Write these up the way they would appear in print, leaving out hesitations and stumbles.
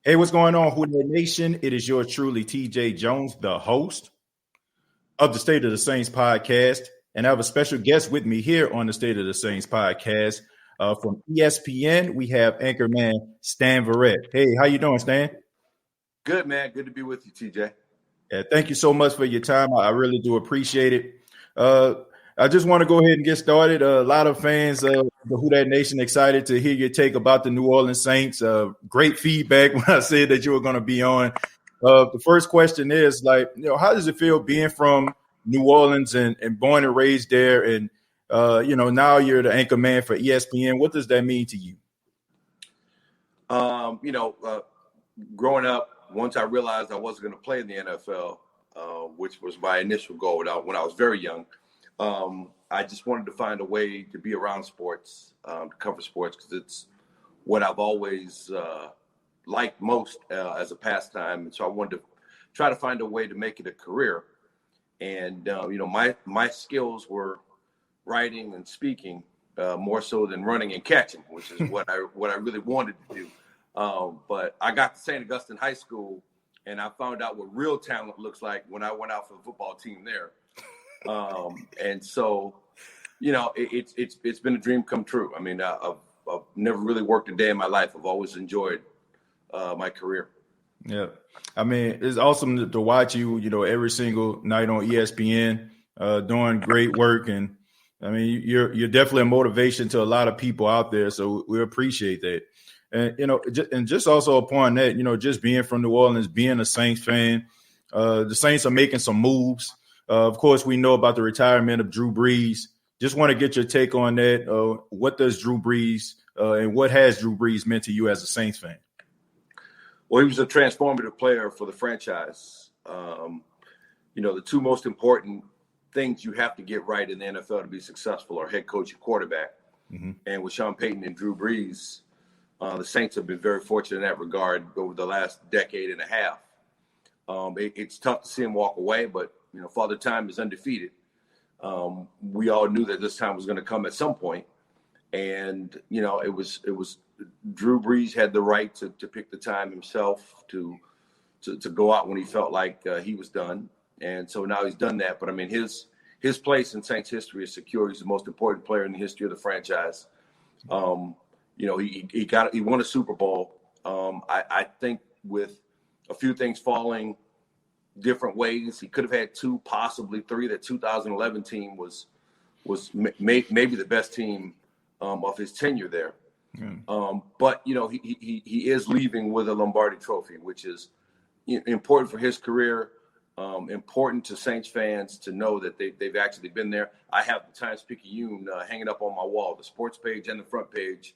Hey, what's going on, Who Dat Nation? It is yours truly, TJ Jones, the host of the State of the Saints podcast. And I have a special guest with me here on the State of the Saints podcast. From ESPN, we have anchorman Stan Verrett. Hey, how you doing, Stan? Good, man. Good to be with you, TJ. Yeah, thank you so much for your time. I really do appreciate it. I just want to go ahead and get started. A lot of fans of the Who Dat Nation excited to hear your take about the New Orleans Saints. Great feedback when I said that you were going to be on. The first question is, how does it feel being from New Orleans and born and raised there? And, now you're the anchor man for ESPN. What does that mean to you? Growing up, once I realized I wasn't going to play in the NFL, which was my initial goal when I was very young, I just wanted to find a way to be around sports, to cover sports, because it's what I've always liked most as a pastime. And so I wanted to try to find a way to make it a career. And, my skills were writing and speaking more so than running and catching, which is what I really wanted to do. But I got to St. Augustine High School, and I found out what real talent looks like when I went out for the football team there. And so, it's been a dream come true. I mean, I've never really worked a day in my life. I've always enjoyed my career. Yeah. I mean, it's awesome to watch you, every single night on ESPN, doing great work. And I mean, you're definitely a motivation to a lot of people out there. So we appreciate that. And, just also upon that, just being from New Orleans, being a Saints fan, the Saints are making some moves. Of course, we know about the retirement of Drew Brees. Just want to get your take on that. What does Drew Brees and what has Drew Brees meant to you as a Saints fan? Well, he was a transformative player for the franchise. The two most important things you have to get right in the NFL to be successful are head coach and quarterback. Mm-hmm. And with Sean Payton and Drew Brees, the Saints have been very fortunate in that regard over the last decade and a half. It's tough to see him walk away, but Father Time is undefeated. We all knew that this time was going to come at some point. And, it was Drew Brees had the right to pick the time himself to go out when he felt like he was done. And so now he's done that. But I mean, his place in Saints history is secure. He's the most important player in the history of the franchise. He won a Super Bowl. I think with a few things falling different ways, he could have had two, possibly three. That 2011 team was maybe the best team of his tenure there. Mm. But he is leaving with a Lombardi Trophy, which is important for his career. Important to Saints fans to know that they've actually been there. I have the Times-Picayune hanging up on my wall, the sports page and the front page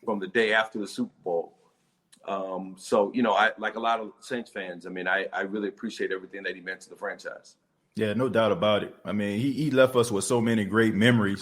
from the day after the Super Bowl. So, I like a lot of Saints fans. I mean, I really appreciate everything that he meant to the franchise. Yeah, no doubt about it. I mean, he left us with so many great memories.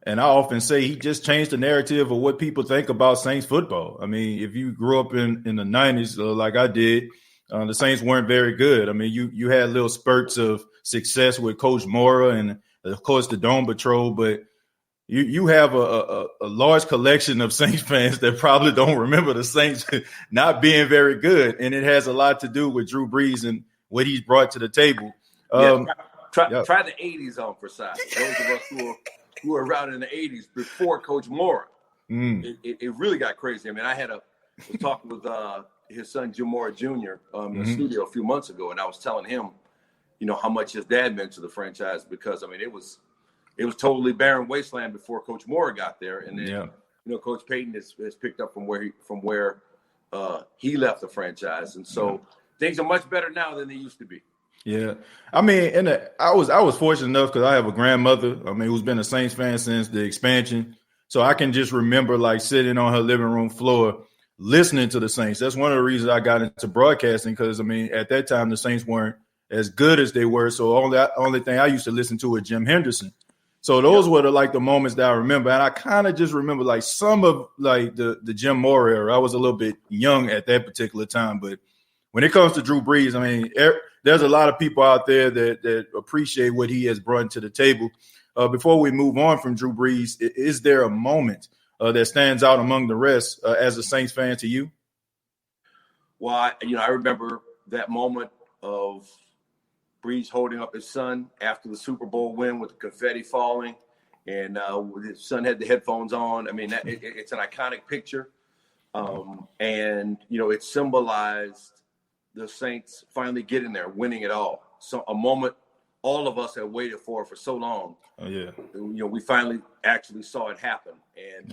And I often say he just changed the narrative of what people think about Saints football. I mean, if you grew up in the 90s like I did, the Saints weren't very good. I mean, you had little spurts of success with Coach Mora and, of course, the Dome Patrol, but you have a large collection of Saints fans that probably don't remember the Saints not being very good, and it has a lot to do with Drew Brees and what he's brought to the table. Try the 80s on for size. Those of us who were around in the 80s before Coach Mora. It really got crazy. I mean, I was talking with his son Jim Mora Jr. In the studio a few months ago, and I was telling him, how much his dad meant to the franchise, because I mean it was totally barren wasteland before Coach Mora got there, and then Coach Payton has picked up from where he left the franchise, and so things are much better now than they used to be. Yeah, I mean, I was fortunate enough because I have a grandmother, who's been a Saints fan since the expansion, so I can just remember like sitting on her living room floor listening to the Saints. That's one of the reasons I got into broadcasting, because, I mean, at that time, the Saints weren't as good as they were. So only thing I used to listen to was Jim Henderson. So those were the moments that I remember. And I kind of just remember like some of like the Jim Mora era. I was a little bit young at that particular time. But when it comes to Drew Brees, I mean, there's a lot of people out there that appreciate what he has brought to the table. Before we move on from Drew Brees, is there a moment that stands out among the rest as a Saints fan to you? Well, I remember that moment of Brees holding up his son after the Super Bowl win with the confetti falling, and his son had the headphones on. I mean, it's an iconic picture, and it symbolized the Saints finally getting there, winning it all. So a moment all of us have waited for so long. Oh yeah. We finally actually saw it happen, and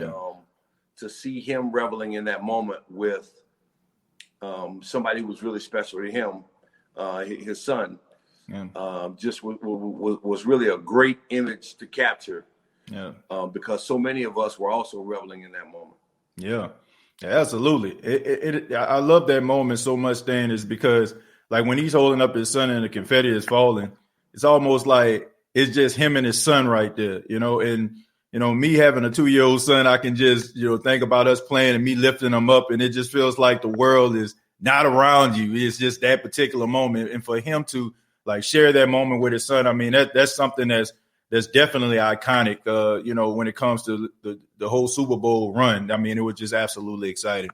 to see him reveling in that moment with somebody who was really special to him, his son, just was really a great image to capture. Yeah. Because so many of us were also reveling in that moment. Yeah, absolutely. I love that moment so much, Stan, is because like when he's holding up his son and the confetti is falling, it's almost like it's just him and his son right there, and me having a 2-year-old son, I can just, think about us playing and me lifting him up, and it just feels like the world is not around you. It's just that particular moment. And for him to like share that moment with his son, I mean, that's something that's definitely iconic, when it comes to the whole Super Bowl run. I mean, it was just absolutely exciting.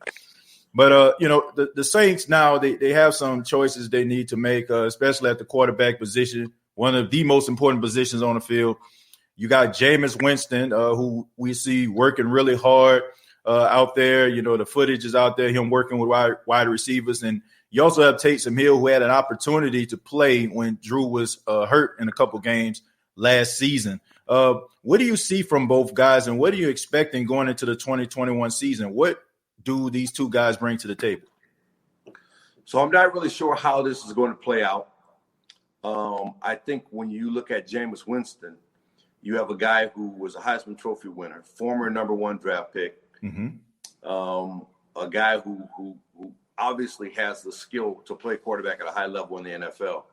But, the Saints now, they have some choices they need to make, especially at the quarterback position, one of the most important positions on the field. You got Jameis Winston, who we see working really hard out there. The footage is out there, him working with wide receivers. And you also have Payton who had an opportunity to play when Drew was hurt in a couple games last season. What do you see from both guys, and what are you expecting going into the 2021 season? What do these two guys bring to the table? So I'm not really sure how this is going to play out. I think when you look at Jameis Winston, you have a guy who was a Heisman Trophy winner, former number 1 draft pick, a guy who obviously has the skill to play quarterback at a high level in the NFL.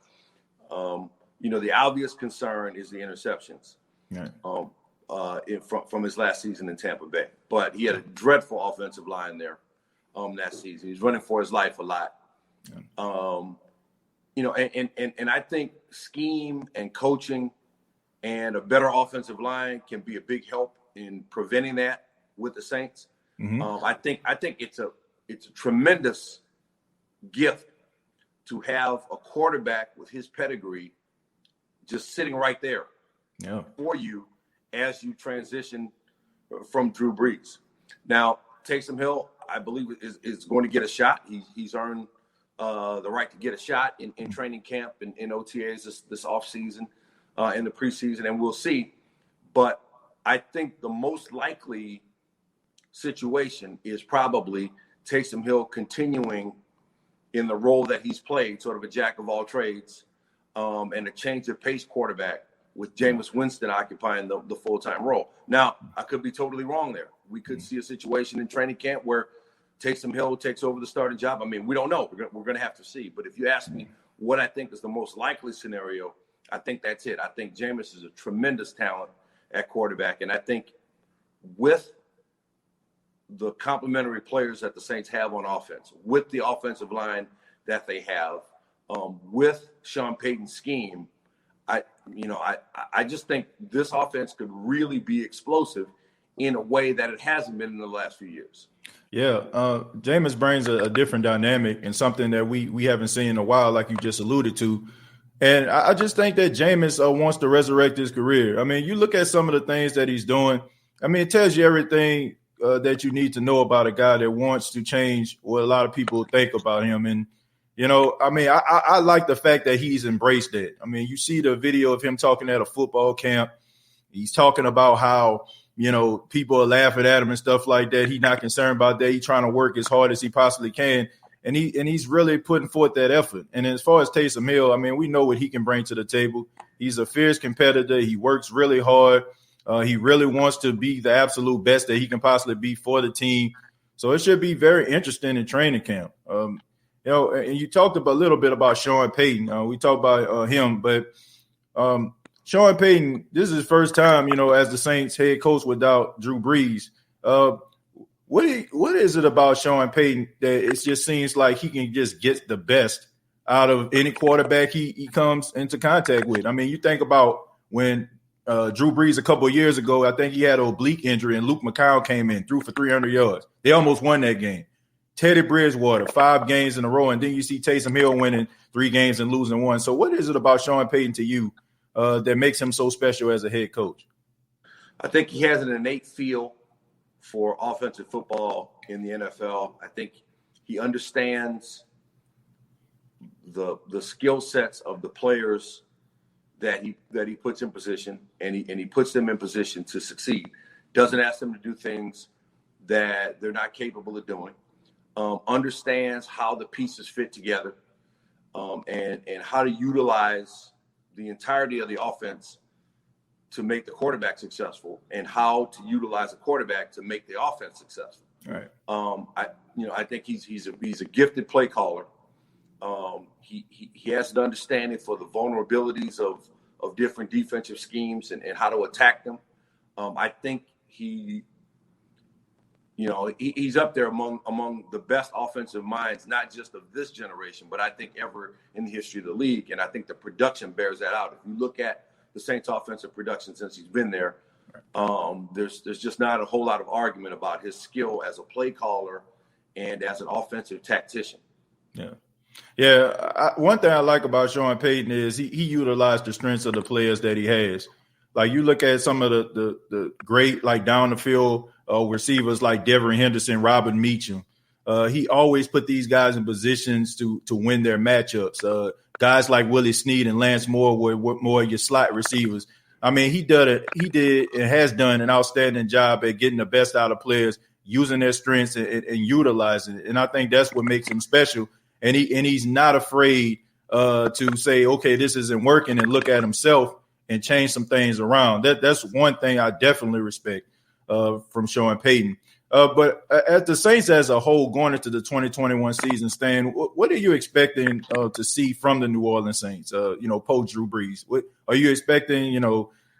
The obvious concern is the interceptions from his last season in Tampa Bay. But he had a dreadful offensive line there that season. He's running for his life a lot. And I think scheme and coaching and a better offensive line can be a big help in preventing that with the Saints. I think it's a tremendous gift to have a quarterback with his pedigree just sitting right there for you as you transition from Drew Brees. Now, Taysom Hill, I believe, is going to get a shot. He's earned the right to get a shot in training camp and in OTAs this offseason, in the preseason, and we'll see. But I think the most likely situation is probably Taysom Hill continuing in the role that he's played, sort of a jack of all trades, and a change of pace quarterback with Jameis Winston occupying the full-time role. Now, I could be totally wrong there. We could see a situation in training camp where Taysom Hill takes over the starting job. I mean, we don't know. We're going to have to see. But if you ask me what I think is the most likely scenario, I think that's it. I think Jameis is a tremendous talent at quarterback. And I think with the complementary players that the Saints have on offense, with the offensive line that they have, with Sean Payton's scheme, I just think this offense could really be explosive in a way that it hasn't been in the last few years. Yeah, Jameis brings a different dynamic and something that we haven't seen in a while, like you just alluded to. And I just think that Jameis wants to resurrect his career. I mean, you look at some of the things that he's doing. I mean, it tells you everything that you need to know about a guy that wants to change what a lot of people think about him. And, I mean, I like the fact that he's embraced it. I mean, you see the video of him talking at a football camp. He's talking about how, people are laughing at him and stuff like that. He's not concerned about that. He's trying to work as hard as he possibly can. And he's really putting forth that effort. And as far as Taysom Hill, I mean, we know what he can bring to the table. He's a fierce competitor. He works really hard. He really wants to be the absolute best that he can possibly be for the team. So it should be very interesting in training camp. And you talked a little bit about Sean Payton. We talked about him, but Sean Payton, this is his first time, as the Saints head coach without Drew Brees. What is it about Sean Payton that it just seems like he can just get the best out of any quarterback he comes into contact with? I mean, you think about when Drew Brees a couple of years ago, I think he had an oblique injury, and Luke McCown came in, threw for 300 yards. They almost won that game. Teddy Bridgewater, 5 games in a row, and then you see Taysom Hill winning 3 games and losing 1. So what is it about Sean Payton to you that makes him so special as a head coach? I think he has an innate feel for offensive football in the NFL. I think he understands the skill sets of the players that he puts in position, and he puts them in position to succeed. Doesn't ask them to do things that they're not capable of doing. Understands how the pieces fit together, and how to utilize the entirety of the offense to make the quarterback successful, and how to utilize a quarterback to make the offense successful. All right. I think he's a gifted play caller. He has an understanding for the vulnerabilities of different defensive schemes and how to attack them. I think he's up there among the best offensive minds, not just of this generation, but I think ever in the history of the league. And I think the production bears that out. If you look at the Saints' offensive production since he's been there, there's just not a whole lot of argument about his skill as a play caller and as an offensive tactician. Yeah. One thing I like about Sean Payton is he utilized the strengths of the players that he has. Like you look at some of the great, like down the field receivers like Devin Henderson, Robert Meacham. He always put these guys in positions to win their matchups. Guys like Willie Snead and Lance Moore were more your slot receivers. I mean, he did and has done an outstanding job at getting the best out of players, using their strengths and utilizing it. And I think that's what makes him special. And he's not afraid to say, okay, this isn't working, and look at himself and change some things around. That's one thing I definitely respect from Sean Payton. But at the Saints as a whole, going into the 2021 season, Stan, what are you expecting to see from the New Orleans Saints? Post Drew Brees, are you expecting?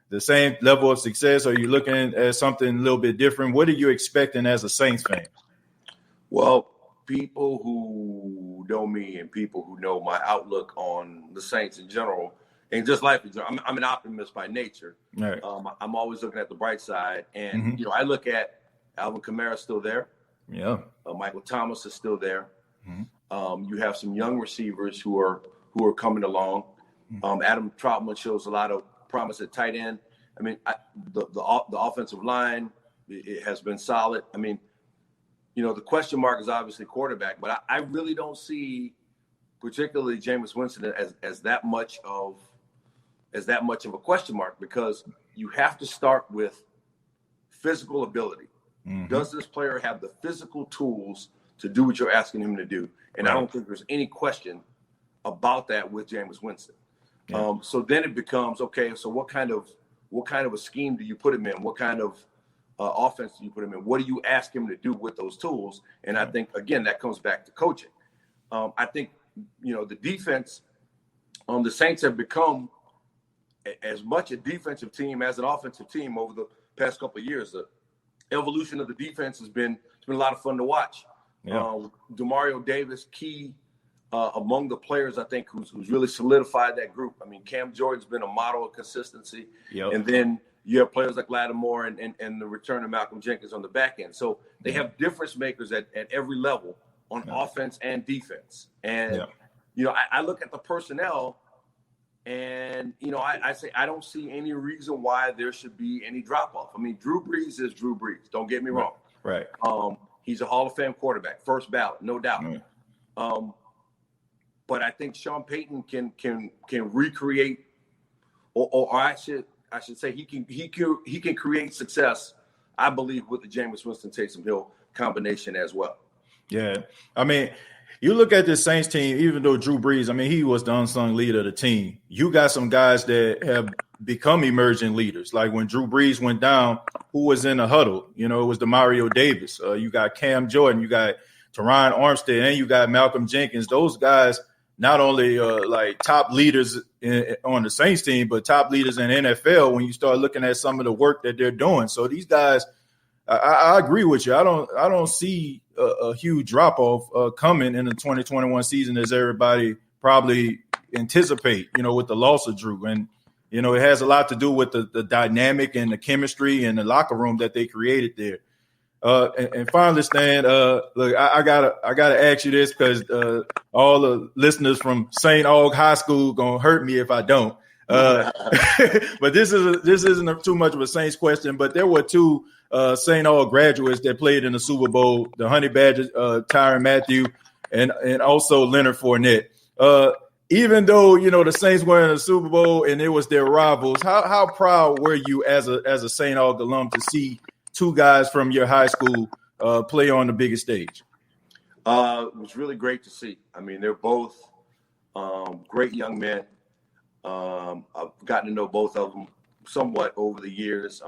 The same level of success? Are you looking at something a little bit different? What are you expecting as a Saints fan? Well, people who know me and people who know my outlook on the Saints in general, and just like I'm an optimist by nature. Right. I'm always looking at the bright side, and I look at Alvin Kamara still there. Yeah. Michael Thomas is still there. Mm-hmm. You have some young receivers who are coming along. Adam Troutman shows a lot of promise at tight end. I mean, the offensive line, it has been solid. I mean, the question mark is obviously quarterback, but I really don't see particularly Jameis Winston as that much of a question mark, because you have to start with physical ability. Mm-hmm. Does this player have the physical tools to do what you're asking him to do? And right. I don't think there's any question about that with Jameis Winston. Yeah. So then it becomes, okay, so what kind of a scheme do you put him in? What kind of offense do you put him in? What do you ask him to do with those tools? And I think, again, that comes back to coaching. I think, the defense, the Saints have become as much a defensive team as an offensive team over the past couple of years. The evolution of the defense it's been a lot of fun to watch. Yeah. Demario Davis, key among the players, I think, who's really solidified that group. I mean, Cam Jordan's been a model of consistency. Yep. And then you have players like Lattimore and the return of Malcolm Jenkins on the back end. So they have difference makers at every level on offense and defense. And, I look at the personnel and, I say I don't see any reason why there should be any drop-off. I mean, Drew Brees is Drew Brees. Don't get me wrong. Right. He's a Hall of Fame quarterback, first ballot, no doubt. Right. But I think Sean Payton can recreate, or I should say he can create success, I believe, with the Jameis Winston Taysom Hill combination as well. Yeah, I mean, you look at this Saints team. Even though Drew Brees, I mean, he was the unsung leader of the team. You got some guys that have become emerging leaders. Like when Drew Brees went down, who was in the huddle? It was Demario Davis. You got Cam Jordan. You got Teron Armstead, and you got Malcolm Jenkins. Those guys not only like top leaders on the Saints team, but top leaders in the NFL when you start looking at some of the work that they're doing. So these guys, I agree with you. I don't see a huge drop off coming in the 2021 season as everybody probably anticipate. With the loss of Drew, and it has a lot to do with the dynamic and the chemistry and the locker room that they created there. And finally, Stan, look, I gotta ask you this because all the listeners from St. Aug High School gonna hurt me if I don't. But this isn't too much of a Saints question. But there were two St. Aug graduates that played in the Super Bowl: the Honey Badgers, Tyrann Mathieu, and also Leonard Fournette. Even though the Saints were in the Super Bowl and it was their rivals, how proud were you as a St. Aug alum to see two guys from your high school play on the biggest stage? It was really great to see. I mean, they're both great young men. I've gotten to know both of them somewhat over the years.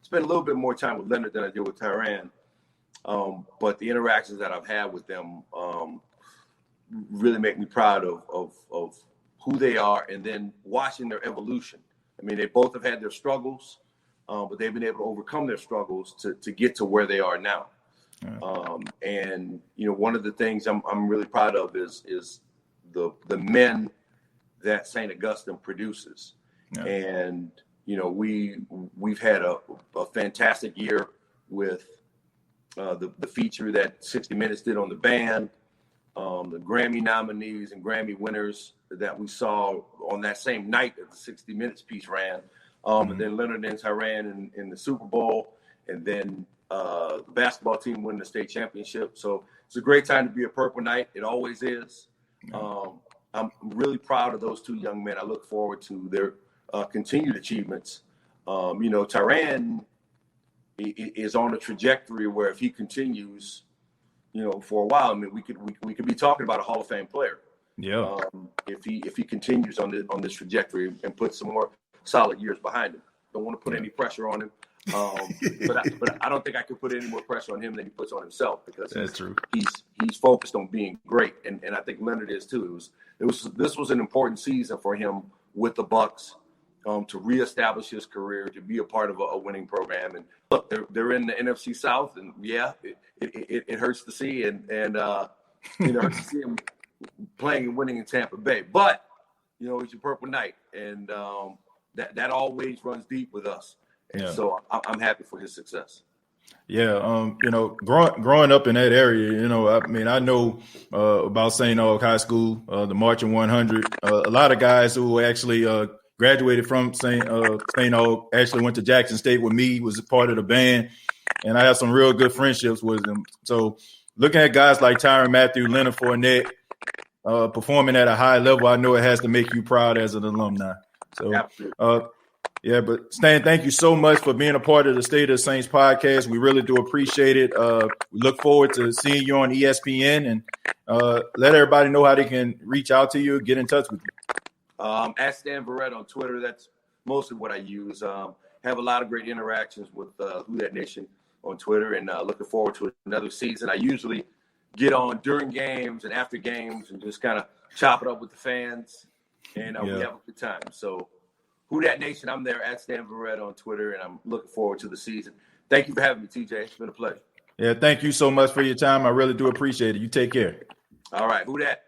Spent a little bit more time with Leonard than I did with Tyrann. But the interactions that I've had with them really make me proud of who they are, and then watching their evolution. I mean, they both have had their struggles, but they've been able to overcome their struggles to get to where they are now. Yeah. And one of the things I'm really proud of is the men that St. Augustine produces. Yeah. And we've had a fantastic year with the feature that 60 Minutes did on the band. The Grammy nominees and Grammy winners that we saw on that same night that the 60 Minutes piece ran. And then Leonard and Tyrann in the Super Bowl, and then the basketball team winning the state championship. So it's a great time to be a Purple Knight. It always is. I'm really proud of those two young men. I look forward to their continued achievements. Tyrann is on a trajectory where if he continues, for a while, I mean, we could be talking about a Hall of Fame player. Yeah. If he continues on this trajectory and puts some more solid years behind him. Don't want to put any pressure on him. But I don't think I could put any more pressure on him than he puts on himself, because that's true. He's focused on being great, and I think Leonard is too. This was an important season for him with the Bucs, to reestablish his career, to be a part of a winning program. And look, they're in the NFC South, and it hurts to see, and it hurts to see him playing and winning in Tampa Bay. But he's a Purple Knight, and that always runs deep with us. And so I'm happy for his success. Yeah, growing up in that area, I know about St. Aug High School, the Marching 100. A lot of guys who actually graduated from St. Aug actually went to Jackson State with me, was a part of the band, and I have some real good friendships with them. So looking at guys like Tyrann Mathieu, Leonard Fournette performing at a high level, I know it has to make you proud as an alumni. So, but Stan, thank you so much for being a part of the State of the Saints podcast. We really do appreciate it. We look forward to seeing you on ESPN, and let everybody know how they can reach out to you, get in touch with you. At Stan Verrett on Twitter. That's mostly what I use. Have a lot of great interactions with Who Dat Nation on Twitter, and looking forward to another season. I usually get on during games and after games and just kind of chop it up with the fans, and we have a good time. So Who Dat Nation, I'm there at Stan Verrett on Twitter, and I'm looking forward to the season. Thank you for having me, TJ. It's been a pleasure. Yeah, thank you so much for your time. I really do appreciate it. You take care. All right, Who Dat?